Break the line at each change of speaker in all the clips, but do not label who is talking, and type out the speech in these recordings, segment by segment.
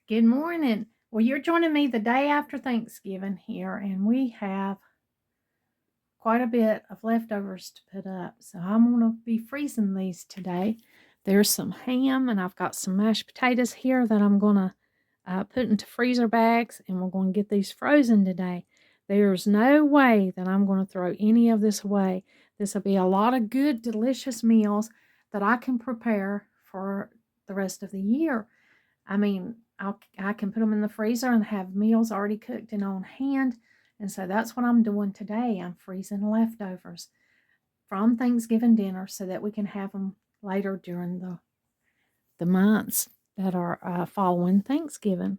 Good morning. Well, you're joining me the day after Thanksgiving here, and we have quite a bit of leftovers to put up. So I'm going to be freezing these today. There's some ham, and I've got some mashed potatoes here that I'm going to put into freezer bags, and we're going to get these frozen today. There's no way that I'm going to throw any of this away. This will be a lot of good, delicious meals that I can prepare for the rest of the year. I mean, I can put them in the freezer and have meals already cooked and on hand. And so that's what I'm doing today. I'm freezing leftovers from Thanksgiving dinner so that we can have them later during the months that are following Thanksgiving.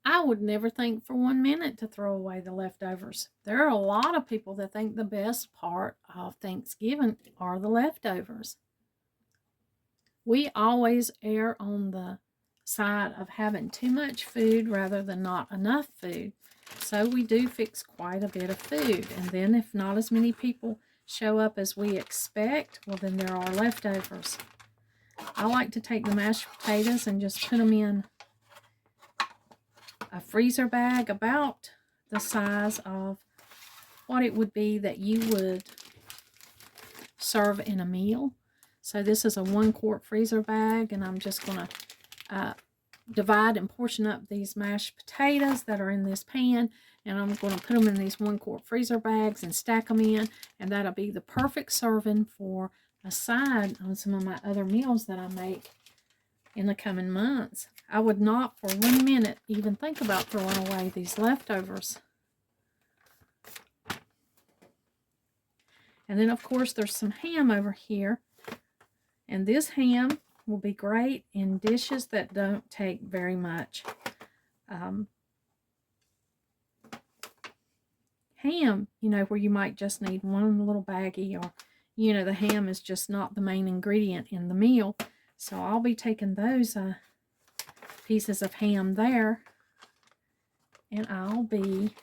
I would never think for 1 minute to throw away the leftovers. There are a lot of people that think the best part of Thanksgiving are the leftovers. We always err on the side of having too much food rather than not enough food. So we do fix quite a bit of food. And then if not as many people show up as we expect, well, then there are leftovers. I like to take the mashed potatoes and just put them in a freezer bag about the size of what it would be that you would serve in a meal. So this is a 1-quart freezer bag, and I'm just going to divide and portion up these mashed potatoes that are in this pan, and I'm going to put them in these 1-quart freezer bags and stack them in, and that'll be the perfect serving for a side on some of my other meals that I make in the coming months. I would not for 1 minute even think about throwing away these leftovers. And then of course there's some ham over here, and this ham will be great in dishes that don't take very much. Ham, where you might just need one little baggie, or, the ham is just not the main ingredient in the meal. So I'll be taking those pieces of ham there, and I'll be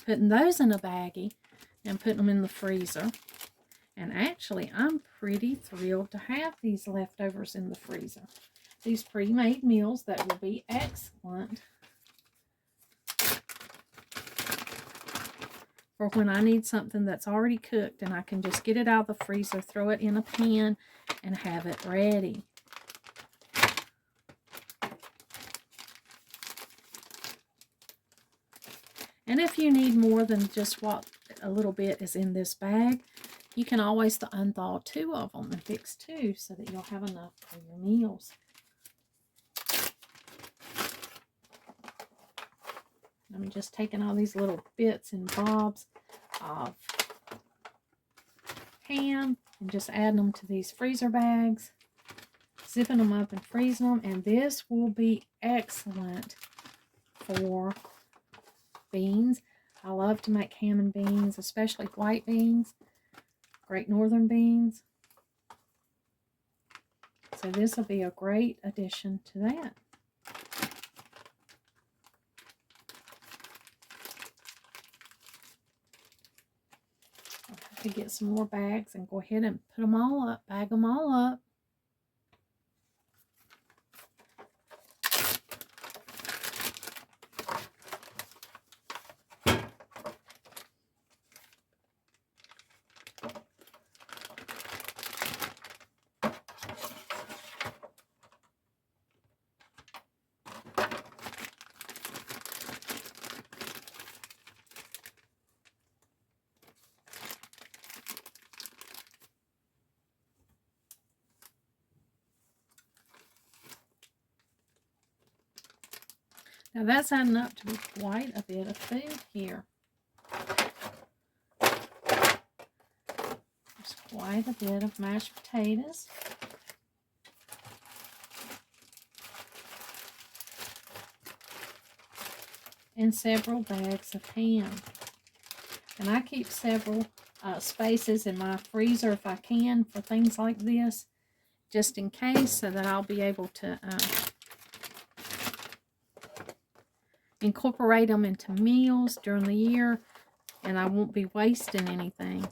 putting those in a baggie and putting them in the freezer. And actually, I'm pretty thrilled to have these leftovers in the freezer. These pre-made meals that will be excellent for when I need something that's already cooked and I can just get it out of the freezer, throw it in a pan, and have it ready. And if you need more than just what a little bit is in this bag, you can always unthaw 2 of them and fix 2 so that you'll have enough for your meals. I'm just taking all these little bits and bobs of ham and just adding them to these freezer bags, zipping them up and freezing them, and this will be excellent for beans. I love to make ham and beans, especially white beans, Great Northern beans. So this will be a great addition to that. I'll have to get some more bags and go ahead and put them all up, bag them all up. Now that's adding up to be quite a bit of food here. There's quite a bit of mashed potatoes. And several bags of ham. And I keep several spaces in my freezer if I can for things like this, just in case, so that I'll be able to incorporate them into meals during the year, and I won't be wasting anything.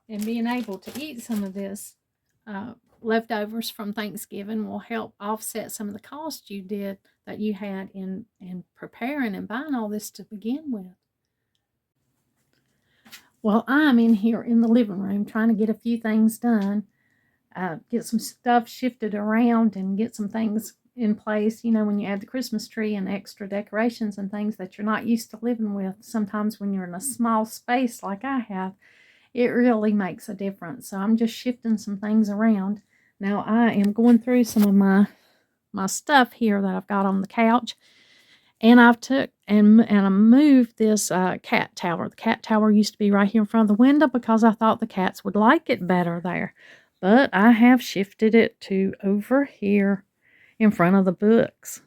And being able to eat some of this leftovers from Thanksgiving will help offset some of the cost that you had in preparing and buying all this to begin with. Well, I'm in here in the living room trying to get a few things done, get some stuff shifted around and get some things in place. You know, when you add the Christmas tree and extra decorations and things that you're not used to living with, sometimes when you're in a small space like I have, it really makes a difference. So I'm just shifting some things around. Now I am going through some of my stuff here that I've got on the couch. And I've took and I moved this cat tower. The cat tower used to be right here in front of the window because I thought the cats would like it better there. But I have shifted it to over here in front of the books.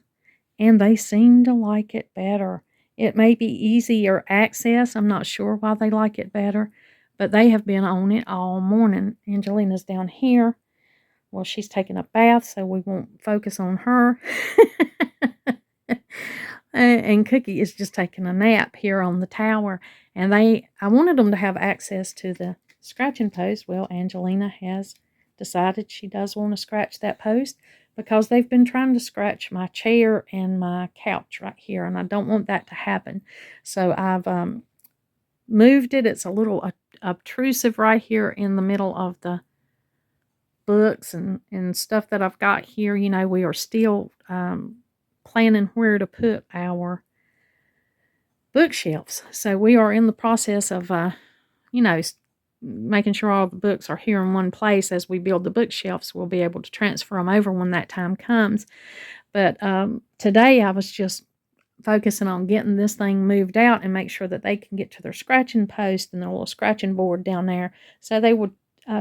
And they seem to like it better. It may be easier access. I'm not sure why they like it better. But they have been on it all morning. Angelina's down here. Well, she's taking a bath, so we won't focus on her. And Cookie is just taking a nap here on the tower. And I wanted them to have access to the scratching post. Well, Angelina has decided she does want to scratch that post because they've been trying to scratch my chair and my couch right here, and I don't want that to happen. So I've moved it. It's a little obtrusive right here in the middle of the books and stuff that I've got here. You know, we are still planning where to put our bookshelves. So we are in the process of, you know, making sure all the books are here in one place. As we build the bookshelves, we'll be able to transfer them over when that time comes. But today I was just focusing on getting this thing moved out and make sure that they can get to their scratching post and their little scratching board down there, so they would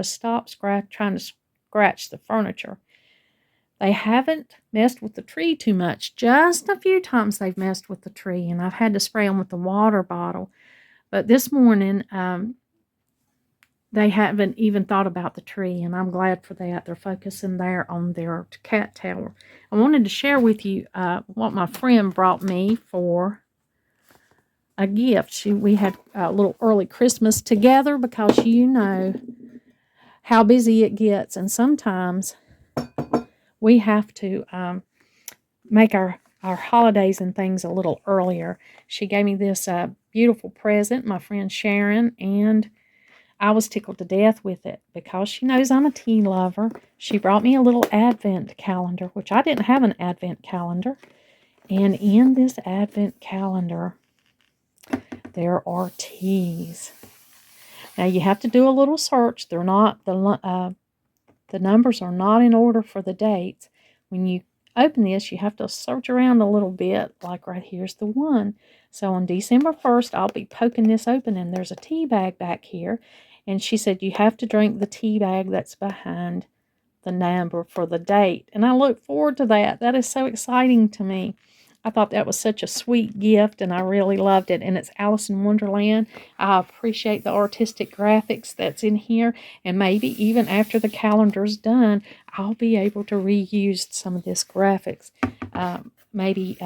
stop trying to scratch the furniture. They haven't messed with the tree too much. Just a few times they've messed with the tree, and I've had to spray them with the water bottle. But this morning, they haven't even thought about the tree, and I'm glad for that. They're focusing there on their cat tower. I wanted to share with you what my friend brought me for a gift. We had a little early Christmas together because you know how busy it gets, and sometimes we have to make our holidays and things a little earlier. She gave me this beautiful present, my friend Sharon, and I was tickled to death with it because she knows I'm a tea lover. She brought me a little advent calendar, which I didn't have an advent calendar. And in this advent calendar, there are teas. Now you have to do a little search. They're not the numbers are not in order for the dates. When you open this, you have to search around a little bit, like right here's the one. So on December 1st, I'll be poking this open, and there's a tea bag back here. And she said you have to drink the tea bag that's behind the number for the date. And I look forward to that. That is so exciting to me. I thought that was such a sweet gift, and I really loved it. And it's Alice in Wonderland. I appreciate the artistic graphics that's in here. And maybe even after the calendar's done, I'll be able to reuse some of this graphics. Maybe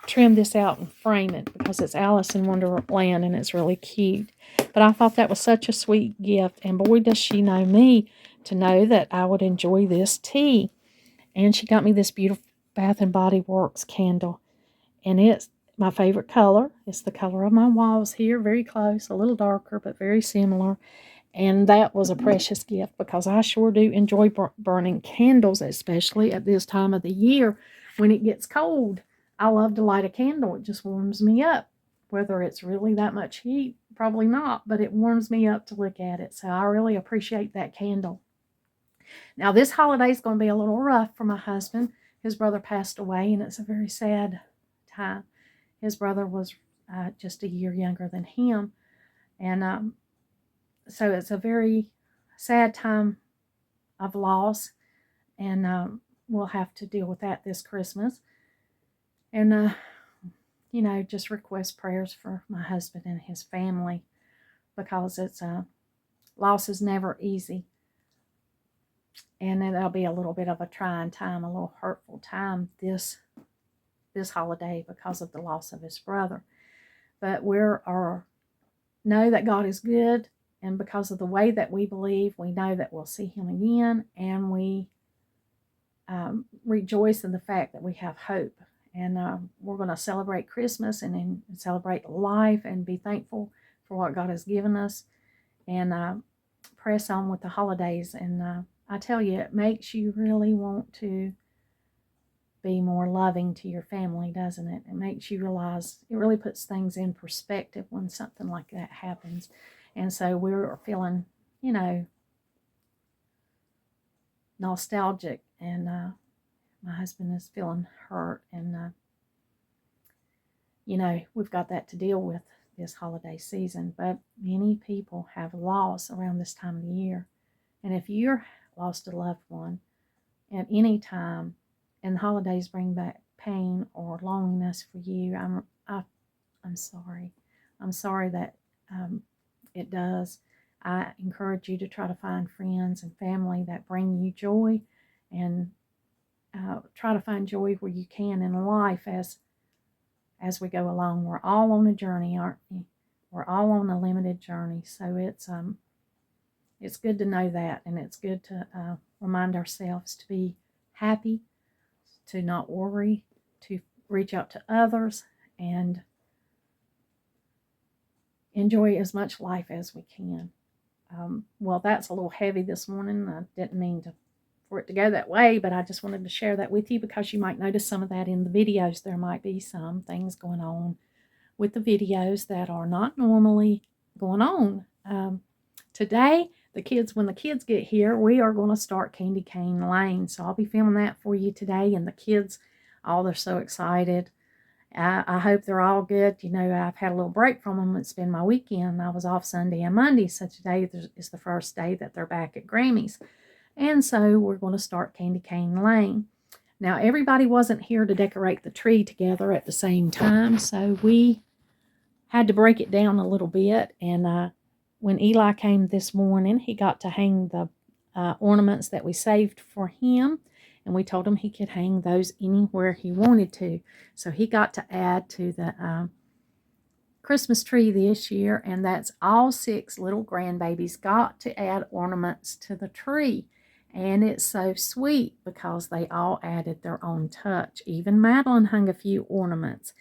trim this out and frame it because it's Alice in Wonderland and it's really cute. But I thought that was such a sweet gift. And boy, does she know me to know that I would enjoy this tea. And she got me this beautiful Bath and Body Works candle. And it's my favorite color. It's the color of my walls here, very close, a little darker, but very similar. And that was a precious gift because I sure do enjoy burning candles, especially at this time of the year when it gets cold. I love to light a candle. It just warms me up. Whether it's really that much heat, probably not, but it warms me up to look at it. So I really appreciate that candle. Now, this holiday is going to be a little rough for my husband. His brother passed away, and it's a very sad time. His brother was just a year younger than him. And so it's a very sad time of loss. And we'll have to deal with that this Christmas. And, you know, just request prayers for my husband and his family because loss is never easy. And it'll be a little bit of a trying time, a little hurtful time this holiday because of the loss of his brother. But know that God is good And because of the way that we believe, we know that we'll see him again, and we rejoice in the fact that we have hope. And we're going to celebrate Christmas and celebrate life and be thankful for what God has given us, and press on with the holidays. And I tell you, it makes you really want to be more loving to your family, doesn't it? It makes you realize, it really puts things in perspective when something like that happens. And so we're feeling, nostalgic, and my husband is feeling hurt, and we've got that to deal with this holiday season. But many people have loss around this time of the year, and if you're lost a loved one at any time, and the holidays bring back pain or loneliness for you, I'm sorry. I'm sorry that it does. I encourage you to try to find friends and family that bring you joy, and try to find joy where you can in life as we go along. We're all on a journey, aren't we? We're all on a limited journey. So it's good to know that, and it's good to remind ourselves to be happy, to not worry, to reach out to others, and enjoy as much life as we can. Well, that's a little heavy this morning. I didn't mean for it to go that way, but I just wanted to share that with you because you might notice some of that in the videos. There might be some things going on with the videos that are not normally going on. Today, when the kids get here, we are going to start Candy Cane Lane. So I'll be filming that for you today, and the kids, they're so excited. I hope they're all good. I've had a little break from them. It's been my weekend. I was off Sunday and Monday, so today is the first day that they're back at Grammy's. And so we're going to start Candy Cane Lane. Now, everybody wasn't here to decorate the tree together at the same time, so we had to break it down a little bit. And when Eli came this morning, he got to hang the ornaments that we saved for him. And we told him he could hang those anywhere he wanted to. So he got to add to the Christmas tree this year. And that's all 6 little grandbabies got to add ornaments to the tree. And it's so sweet because they all added their own touch. Even Madeline hung a few ornaments.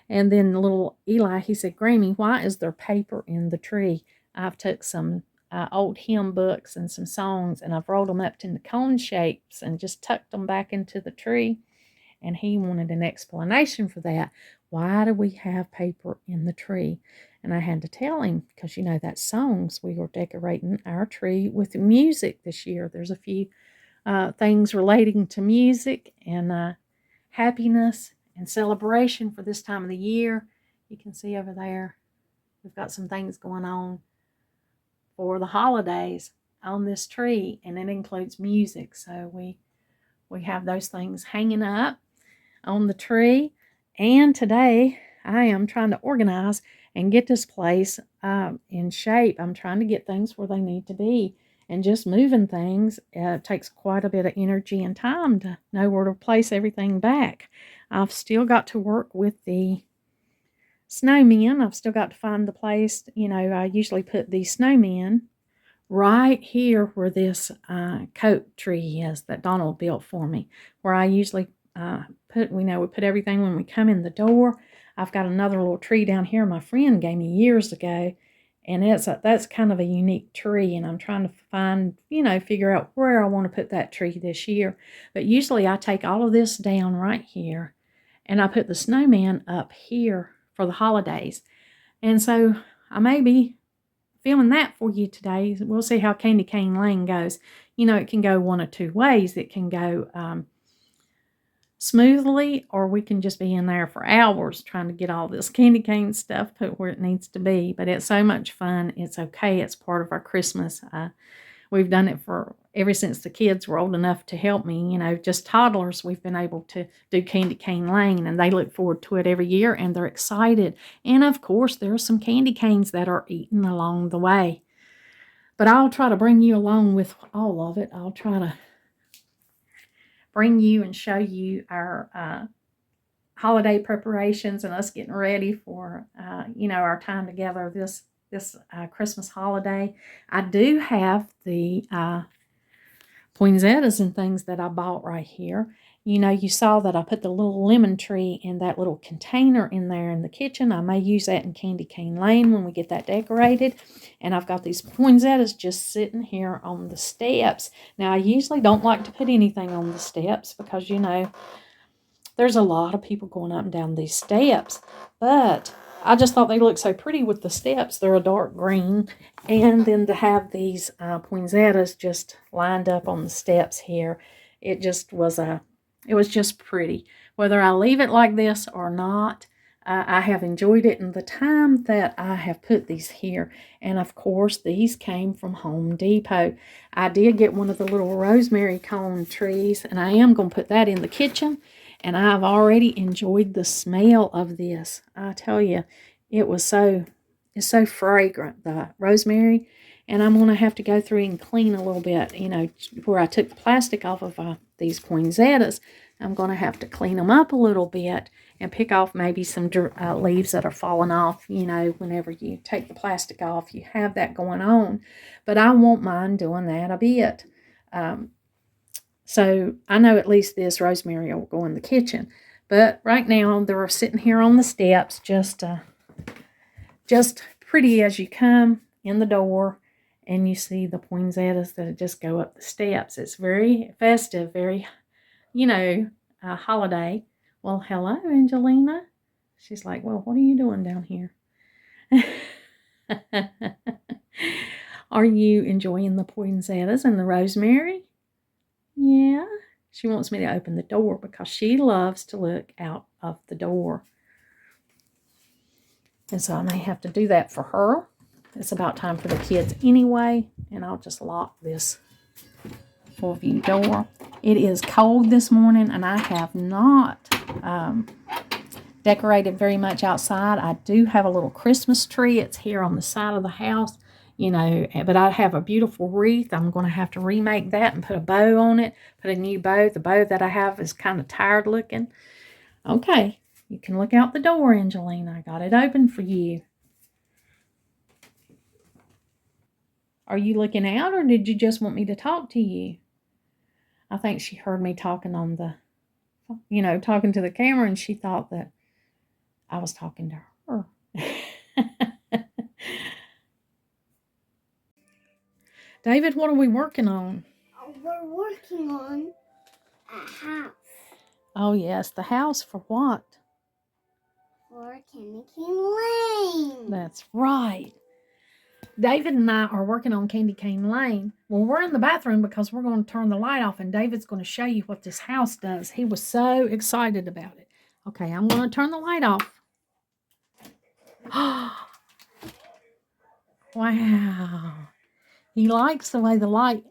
And then little Eli, he said, "Grammy, why is there paper in the tree?" I've took some old hymn books and some songs, and I've rolled them up into cone shapes and just tucked them back into the tree. And he wanted an explanation for that. Why do we have paper in the tree? And I had to tell him, because that's songs. We were decorating our tree with music this year. There's a few things relating to music and happiness and celebration for this time of the year. You can see over there, we've got some things going on for the holidays on this tree, and it includes music. So we have those things hanging up on the tree. And today I am trying to organize and get this place in shape. I'm trying to get things where they need to be, and just moving things takes quite a bit of energy and time to know where to place everything back. I've still got to work with the snowmen. I've still got to find the place. I usually put the snowmen right here where this coat tree is that Donald built for me, where I usually we put everything when we come in the door. I've got another little tree down here my friend gave me years ago, and that's kind of a unique tree, and I'm trying to find, figure out where I want to put that tree this year. But usually I take all of this down right here, and I put the snowman up here for the holidays. And so I may be filming that for you today. We'll see how Candy Cane Lane goes. It can go one of two ways. It can go smoothly, or we can just be in there for hours trying to get all this candy cane stuff put where it needs to be. But it's so much fun. It's okay. It's part of our Christmas. We've done it ever since the kids were old enough to help me. Just toddlers, we've been able to do Candy Cane Lane, and they look forward to it every year, and they're excited. And of course, there are some candy canes that are eaten along the way. But I'll try to bring you along with all of it. I'll try to bring you and show you our holiday preparations and us getting ready for, our time together this this Christmas holiday. I do have the poinsettias and things that I bought right here. You know, you saw that I put the little lemon tree in that little container in there in the kitchen. I may use that in Candy Cane Lane when we get that decorated. And I've got these poinsettias just sitting here on the steps. Now, I usually don't like to put anything on the steps because, you know, there's a lot of people going up and down these steps. But I just thought they looked so pretty with the steps. They're a dark green. And then to have these poinsettias just lined up on the steps here, it just was it was just pretty. Whether I leave it like this or not, I have enjoyed it in the time that I have put these here. And of course, these came from Home Depot. I did get one of the little rosemary cone trees, and I am going to put that in the kitchen. And I've already enjoyed the smell of this. I tell you, it's so fragrant, the rosemary. And I'm going to have to go through and clean a little bit, you know, where I took the plastic off of these poinsettias. I'm going to have to clean them up a little bit and pick off maybe some leaves that are falling off, you know, whenever you take the plastic off. You have that going on. But I won't mind doing that a bit. So I know at least this rosemary will go in the kitchen. But right now they're sitting here on the steps, just pretty as you come in the door and you see the poinsettias that just go up the steps. It's very festive, very, you know, holiday. Well, hello, Angelina. She's like, well, what are you doing down here? Are you enjoying the poinsettias and the rosemary? Yeah. She wants me to open the door because she loves to look out of the door. And so I may have to do that for her. It's about time for the kids anyway. And I'll just lock this full view door. It is cold this morning and I have not decorated very much outside. I do have a little Christmas tree. It's here on the side of the house, you know, but I have a beautiful wreath. I'm going to have to remake that and put a bow on it, put a new bow. The bow that I have is kind of tired looking. Okay, you can look out the door, Angelina. I got it open for you. Are you looking out or did you just want me to talk to you? I think she heard me talking on the, you know, talking to the camera and she thought that I was talking to her. David, what are we working on?
We're working on a house.
Oh, yes. The house for what?
For Candy Cane Lane.
That's right. David and I are working on Candy Cane Lane. Well, we're in the bathroom because we're going to turn the light off and David's going to show you what this house does. He was so excited about it. Okay, I'm going to turn the light off. Wow. He likes the way the light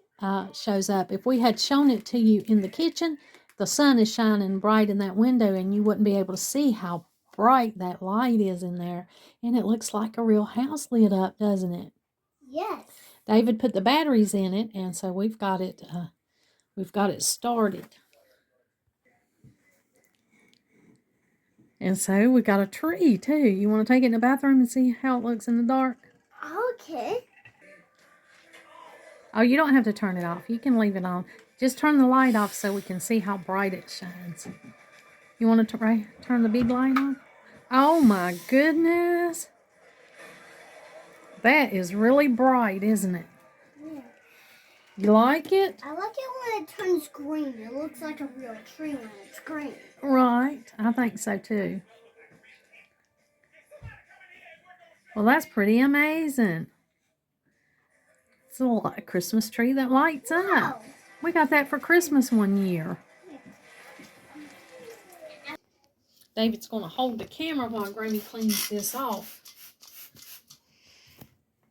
shows up. If we had shown it to you in the kitchen, the sun is shining bright in that window and you wouldn't be able to see how bright that light is in there. And it looks like a real house lit up, doesn't it?
Yes.
David put the batteries in it, and so we've got it started. And so we got a tree too. You want to take it in the bathroom and see how it looks in the dark?
Okay.
Oh, you don't have to turn it off. You can leave it on. Just turn the light off so we can see how bright it shines. You want to turn the big light on? Oh my goodness. That is really bright, isn't it?
Yeah.
You like it?
I like it when it turns green. It looks like a real tree when it's green.
Right. I think so too. Well, that's pretty amazing. It's a Christmas tree that lights up.
Wow.
We got that for Christmas one year. David's going to hold the camera while Granny cleans this off.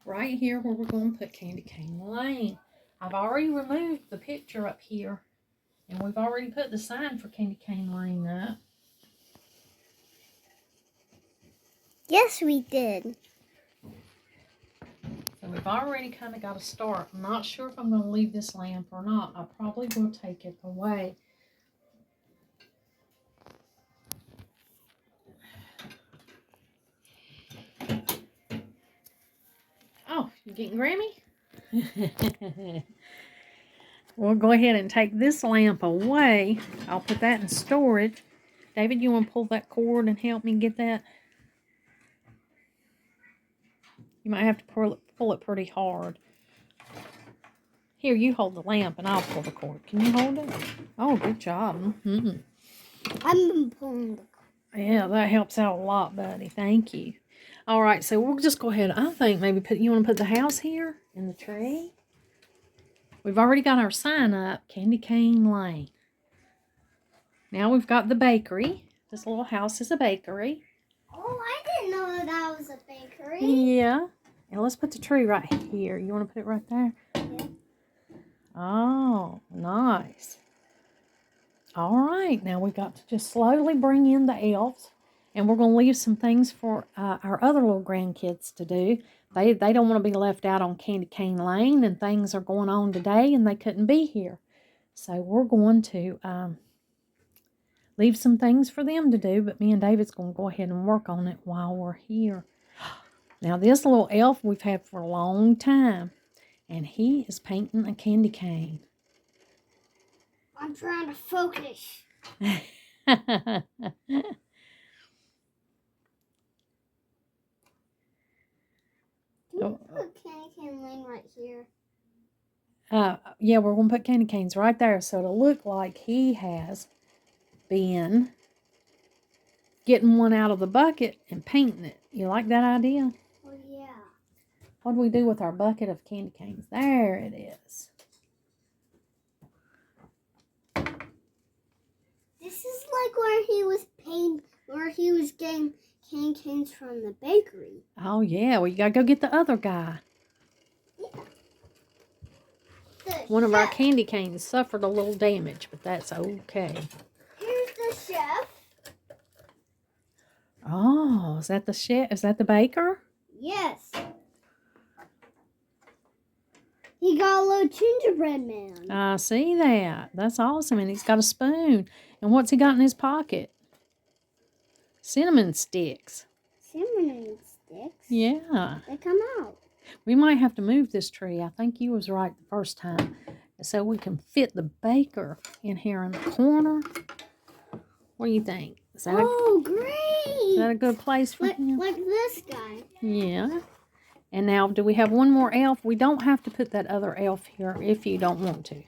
Right here where we're going to put Candy Cane Lane. I've already removed the picture up here. And we've already put the sign for Candy Cane Lane up.
Yes, we did.
So we've already kind of got a start. I'm not sure if I'm going to leave this lamp or not. I probably will take it away. Oh, you getting Grammy? We'll go ahead and take this lamp away. I'll put that in storage. David, you want to pull that cord and help me get that? You might have to pull it pretty hard. Here, you hold the lamp and I'll pull the cord. Can you hold it? Oh, good job. Mm-hmm.
I'm pulling the cord.
Yeah, that helps out a lot, buddy. Thank you. All right, so we'll just go ahead. I think maybe you want to put the house here in the tree? We've already got our sign up, Candy Cane Lane. Now we've got the bakery. This little house is a bakery.
Oh, I didn't know that was a bakery.
Yeah. And let's put the tree right here. You want to put it right there?
Yeah.
Oh, nice. All right, now we've got to just slowly bring in the elves. And we're going to leave some things for our other little grandkids to do. They don't want to be left out on Candy Cane Lane, and things are going on today, and they couldn't be here. So we're going to leave some things for them to do, but me and David's going to go ahead and work on it while we're here. Now, this little elf we've had for a long time, and he is painting a candy cane.
I'm trying to focus. Can you put Candy Cane Lane right here?
Yeah, we're going to put candy canes right there so it'll look like he has been getting one out of the bucket and painting it. You like that idea?
Oh, yeah.
What do we do with our bucket of candy canes? There it is.
This is like where he was getting candy canes from the bakery.
Oh, yeah. Well, you got to go get the other guy.
Yeah.
One of our candy canes suffered a little damage, but that's okay.
Here's the chef.
Oh, is that the chef? Is that the baker?
Yes. He got a little gingerbread man.
I see that. That's awesome. And he's got a spoon. And what's he got in his pocket? Cinnamon sticks.
Cinnamon sticks?
Yeah.
They come out.
We might have to move this tree. I think you was right the first time. So we can fit the baker in here in the corner. What do you think? Is that
Great!
Is that a good place for him?
Like this guy.
Yeah. And now, do we have one more elf? We don't have to put that other elf here if you don't want to.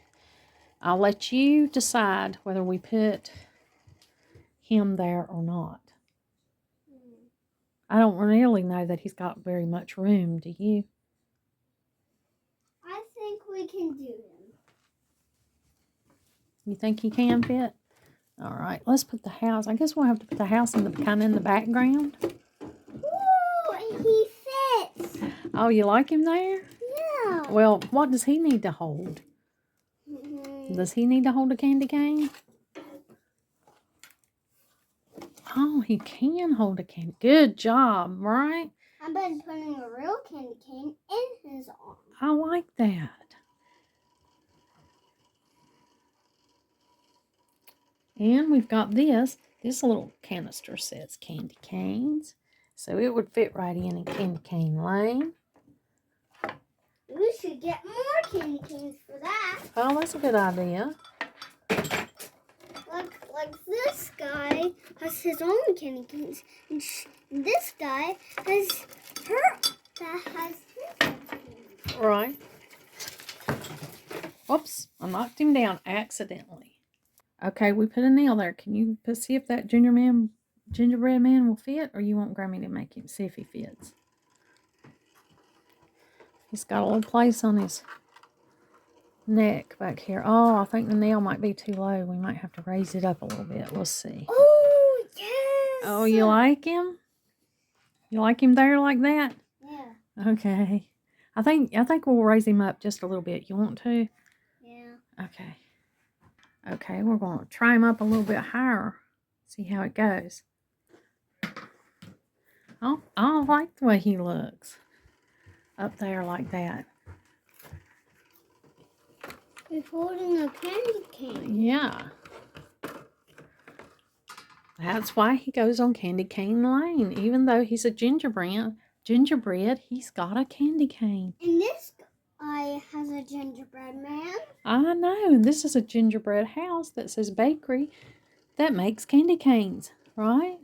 I'll let you decide whether we put him there or not. I don't really know that he's got very much room, do you?
I think we can do him.
You think he can fit? All right, let's put the house. I guess we'll have to put the house in the kind of in the background.
Ooh, he fits.
Oh, you like him there?
Yeah.
Well, what does he need to hold? Does he need to hold a candy cane? Oh, he can hold a candy. Good job, right?
I've been putting a real candy cane in his arm.
I like that. And we've got this. This little canister says candy canes. So it would fit right in Candy Cane Lane.
We should get more candy canes for that.
Oh, that's a good idea.
Like this guy has his own candy canes. And this guy has his candy canes.
Right. Whoops, I knocked him down accidentally. Okay, we put a nail there. Can you see if that gingerbread man will fit, or you want Grammy to make him see if he fits? He's got a little place on his neck back here. Oh, I think the nail might be too low. We might have to raise it up a little bit. We'll see.
Oh, yes.
Oh, you like him? You like him there like that?
Yeah.
Okay. I think we'll raise him up just a little bit. You want to?
Yeah.
Okay. Okay, we're going to try him up a little bit higher. See how it goes. Oh, I like the way he looks. Up there like that.
He's holding a candy cane.
Yeah. That's why he goes on Candy Cane Lane. Even though he's a gingerbread, gingerbread. He's got a candy cane.
And this guy has a gingerbread man.
I know. And this is a gingerbread house that says bakery that makes candy canes, right?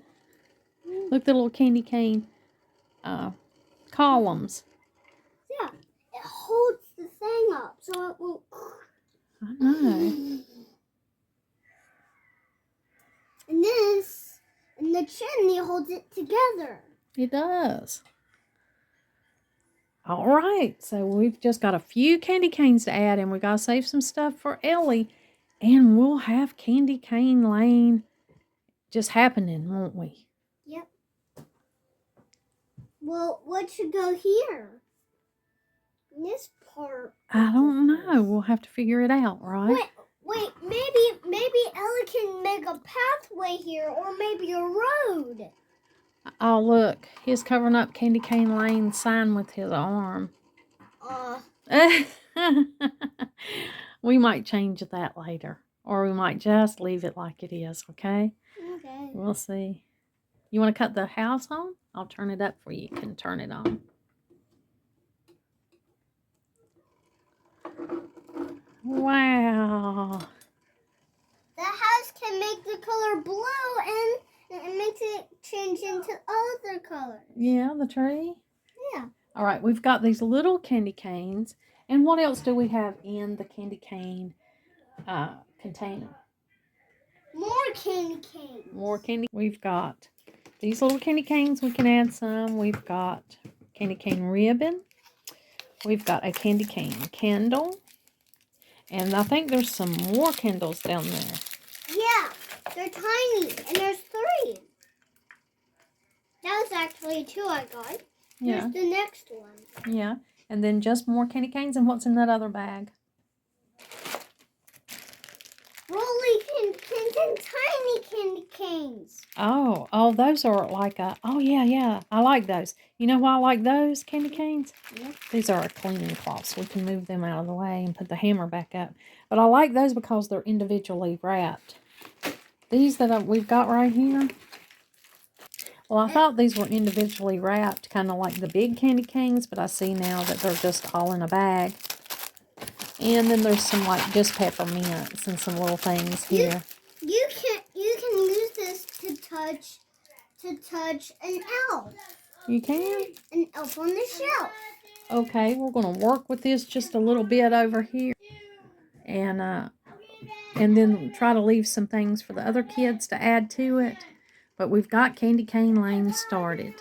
Look, the little candy cane columns.
Yeah, it holds the thing up so it won't.
I know.
And the chimney holds it together.
It does. All right, so we've just got a few candy canes to add, and we got to save some stuff for Ellie, and we'll have Candy Cane Lane just happening, won't we?
Yep. Well, what should go here? This part.
I don't know. We'll have to figure it out, right?
Wait, maybe Ellie can make a pathway here, or maybe a road.
Oh, look. He's covering up Candy Cane Lane sign with his arm. We might change that later. Or we might just leave it like it is, okay?
Okay.
We'll see. You want to cut the house on? I'll turn it up for you. You can turn it on. Wow.
The house can make the color blue and it makes it change into other colors.
Yeah, the tree?
Yeah.
All right, we've got these little candy canes. And what else do we have in the candy cane container?
More candy canes.
More candy. We've got these little candy canes. We can add some. We've got candy cane ribbon. We've got a candy cane candle. And I think there's some more candles down there.
Yeah, they're tiny. And there's 3. That was actually 2 I got.
Yeah.
Here's the next one.
Yeah. And then just more candy canes. And what's in that other bag?
Rolling pins and tiny candy canes.
Oh, those are like yeah. I like those. You know why I like those candy canes?
Yeah.
These are our cleaning cloths. We can move them out of the way and put the hammer back up. But I like those because they're individually wrapped. These that we've got right here. Well, I thought these were individually wrapped, kind of like the big candy canes, but I see now that they're just all in a bag. And then there's some like just peppermints and some little things here.
You can use this to touch an elf.
You can?
An elf on the shelf.
Okay, we're going to work with this just a little bit over here. And then try to leave some things for the other kids to add to it. But we've got Candy Cane Lane started.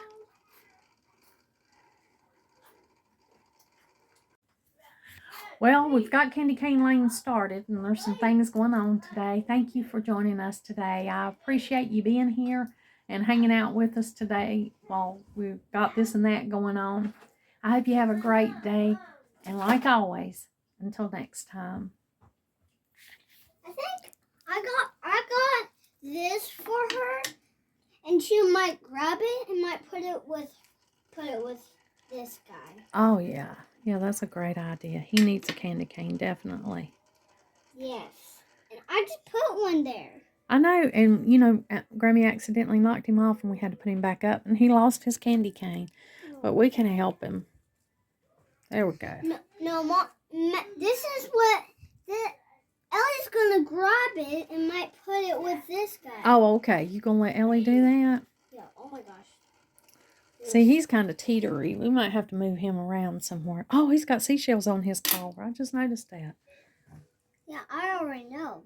Well, we've got Candy Cane Lane started, and there's some things going on today. Thank you for joining us today. I appreciate you being here and hanging out with us today while we've got this and that going on. I hope you have a great day, and like always, until next time.
I think I got this for her, and she might grab it and might put it with this guy.
Oh yeah. Yeah, that's a great idea. He needs a candy cane, definitely.
Yes. And I just put one there.
I know, and you know, Grammy accidentally knocked him off and we had to put him back up and he lost his candy cane. But we can help him. There we go.
No, Mom, this is what Ellie's gonna grab it and might put it with this guy.
Oh, okay. You gonna let Ellie do that?
Yeah, oh my gosh.
See, he's kind of teetery. We might have to move him around somewhere. Oh, he's got seashells on his collar. I just noticed that.
Yeah, I already know.